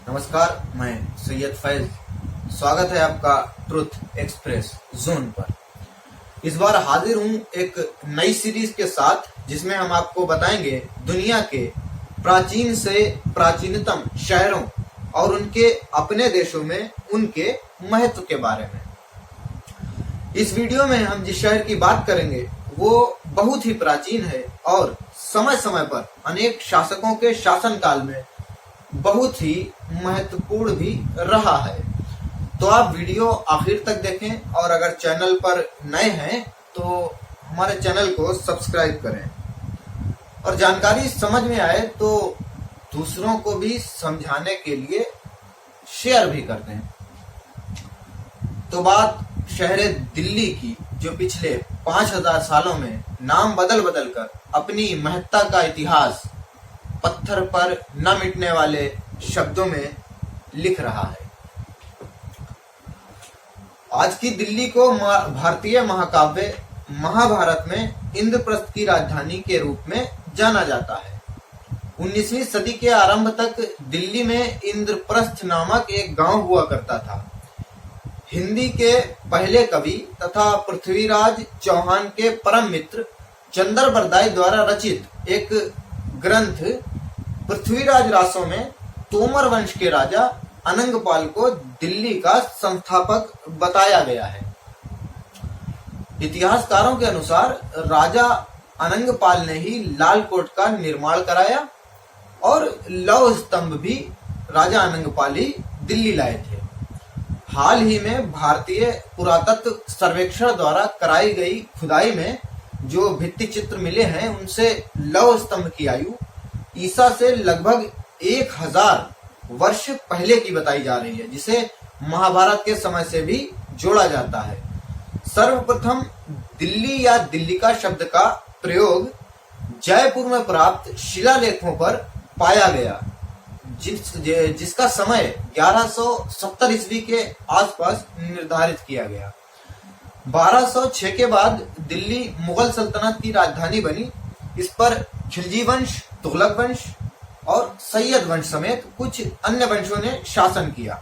नमस्कार, मैं सैयद फैज। स्वागत है आपका ट्रुथ एक्सप्रेस जोन पर। इस बार हाजिर हूं एक नई सीरीज के साथ, जिसमें हम आपको बताएंगे दुनिया के प्राचीन से प्राचीनतम शहरों और उनके अपने देशों में उनके महत्व के बारे में। इस वीडियो में हम जिस शहर की बात करेंगे वो बहुत ही प्राचीन है और समय समय पर अनेक शासकों के शासनकाल में बहुत ही महत्वपूर्ण भी रहा है। तो आप वीडियो आखिर तक देखें और अगर चैनल पर नए हैं तो हमारे चैनल को सब्सक्राइब करें और जानकारी समझ में आए तो दूसरों को भी समझाने के लिए शेयर भी कर दें। तो बात शहर दिल्ली की, जो पिछले 5000 सालों में नाम बदल बदल कर अपनी महत्ता का इतिहास पत्थर पर न मिटने वाले शब्दों में लिख रहा है। आज की दिल्ली को भारतीय महाकाव्य महाभारत में इंद्रप्रस्थ की राजधानी के रूप में जाना जाता है। 19वीं सदी के आरंभ तक दिल्ली में इंद्रप्रस्थ नामक एक गांव हुआ करता था। हिंदी के पहले कवि तथा पृथ्वीराज चौहान के परम मित्र चंदर बरदाई द्वारा रचित एक ग्रंथ पृथ्वीराज रासों में तोमर वंश के राजा अनंगपाल को दिल्ली का संस्थापक बताया गया है। इतिहासकारों के अनुसार राजा अनंगपाल ने ही लाल कोट का निर्माण कराया और लौह स्तंभ भी राजा अनंगपाल ही दिल्ली लाए थे। हाल ही में भारतीय पुरातत्व सर्वेक्षण द्वारा कराई गई खुदाई में जो भित्ति चित्र मिले हैं, उनसे लौह स्तंभ की आयु ईसा से लगभग 1000 वर्ष पहले की बताई जा रही है, जिसे महाभारत के समय से भी जोड़ा जाता है। सर्वप्रथम दिल्ली या दिल्ली का शब्द का प्रयोग जयपुर में प्राप्त शिलालेखों पर पाया गया, जिसका समय 1170 ईस्वी के आसपास निर्धारित किया गया। 1206 के बाद दिल्ली मुगल सल्तनत की राजधानी बनी। इस पर खिलजी वंश, तुगलक वंश और सैयद वंश समेत कुछ अन्य वंशों ने शासन किया।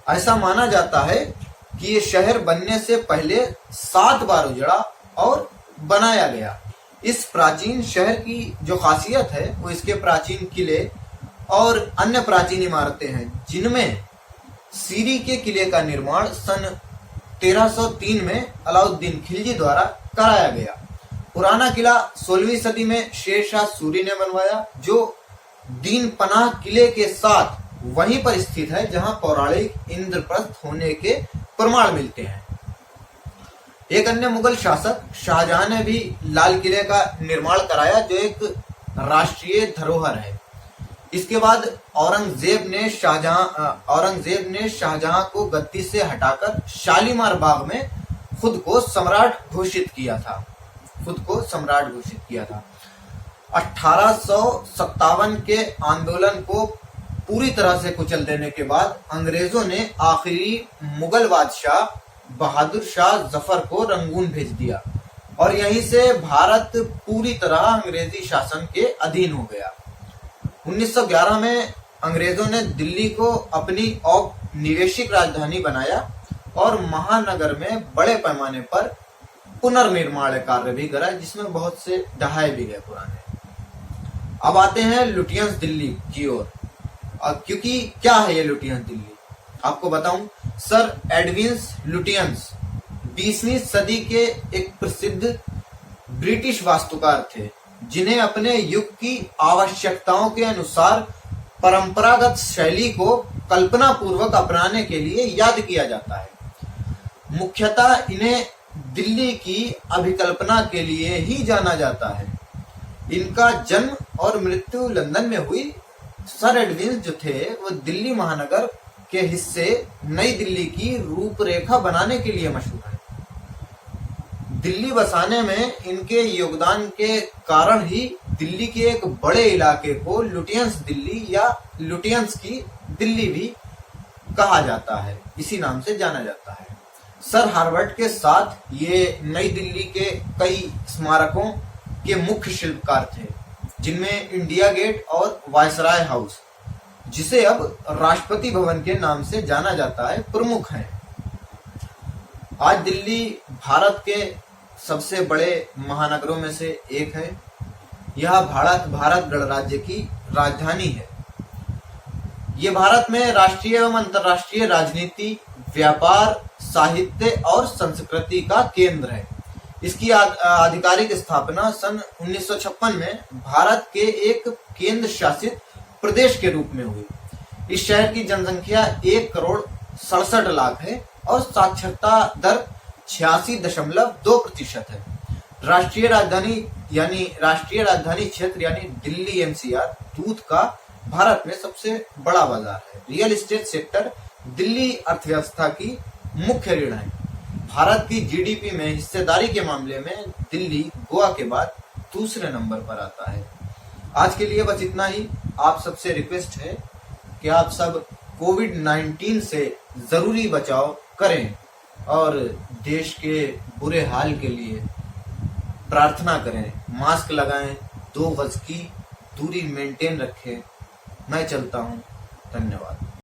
ऐसा माना जाता है कि ये शहर बनने से पहले 7 बार उजड़ा और बनाया गया। इस प्राचीन शहर की जो खासियत है वो इसके प्राचीन किले और अन्य प्राचीन इमारतें हैं, जिनमें सीरी के किले का निर्माण सन 1303 में अलाउद्दीन खिलजी द्वारा कराया गया। पुराना किला 16वीं सदी में शेर शाह सूरी ने बनवाया, जो दीन पनाह किले के साथ वहीं पर स्थित है जहां पौराणिक इंद्रप्रस्थ होने के प्रमाण मिलते हैं। एक अन्य मुगल शासक शाहजहां ने भी लाल किले का निर्माण कराया, जो एक राष्ट्रीय धरोहर है। इसके बाद औरंगजेब ने शाहजहां को गद्दी से हटाकर शालीमार बाग में खुद को सम्राट घोषित किया था। 1857 के आंदोलन को पूरी तरह से कुचल देने के बाद अंग्रेजों ने आखिरी मुगल बादशाह बहादुर शाह जफर को रंगून भेज दिया और यहीं से भारत पूरी तरह अंग्रेजी शासन के अधीन हो गया। 1911 में अंग्रेजों ने दिल्ली को अपनी औपनिवेशिक राजधानी बनाया और महानगर में बड़े पैमाने पर पुनर्निर्माण कार्य भी करा, जिसमें बहुत से ढहाए भी गए पुराने। अब आते हैं लुटियंस दिल्ली की ओर। क्योंकि क्या है ये लुटियंस दिल्ली, आपको बताऊं। सर एडविन्स लुटियंस 20वीं सदी के एक प्रसिद्ध ब्रिटिश वास्तुकार थे, जिन्हें अपने युग की आवश्यकताओं के अनुसार परंपरागत शैली को कल्पना पूर्वक अपनाने के लिए याद किया जाता है। मुख्यतः इन्हें दिल्ली की अभिकल्पना के लिए ही जाना जाता है। इनका जन्म और मृत्यु लंदन में हुई। सर एडविन्स जो थे वो दिल्ली महानगर के हिस्से नई दिल्ली की रूपरेखा बनाने के लिए मशहूर है। दिल्ली बसाने में इनके योगदान के कारण ही दिल्ली के एक बड़े इलाके को लुटियंस दिल्ली या लुटियंस की दिल्ली भी कहा जाता है, इसी नाम से जाना जाता है। सर हार्वर्ड के साथ ये नई दिल्ली के कई स्मारकों के मुख्य शिल्पकार थे, जिनमें इंडिया गेट और वायसराय हाउस जिसे अब राष्ट्रपति भवन के नाम से जाना जाता है, प्रमुख हैं। आज दिल्ली भारत के सबसे बड़े महानगरों में से एक है। यह भारत गणराज्य की राजधानी है। ये भारत में राष्ट्रीय एवं अंतर्राष्ट्रीय राजनीति, व्यापार, साहित्य और संस्कृति का केंद्र है। इसकी आधिकारिक स्थापना सन 1956 में भारत के एक केंद्र शासित प्रदेश के रूप में हुई। इस शहर की जनसंख्या 1,67,00,000 है और साक्षरता दर 86.2% है। राष्ट्रीय राजधानी क्षेत्र यानी दिल्ली NCR दूध का भारत में सबसे बड़ा बाजार है। रियल एस्टेट सेक्टर दिल्ली अर्थव्यवस्था की मुख्य रीढ़ है। भारत की GDP में हिस्सेदारी के मामले में दिल्ली गोवा के बाद दूसरे नंबर पर आता है। आज के लिए बस इतना ही। आप सबसे रिक्वेस्ट है कि आप सब कोविड-19 से जरूरी बचाव करें और देश के बुरे हाल के लिए प्रार्थना करें। मास्क लगाएं, 2 गज की दूरी मेंटेन रखें। मैं चलता हूं। धन्यवाद।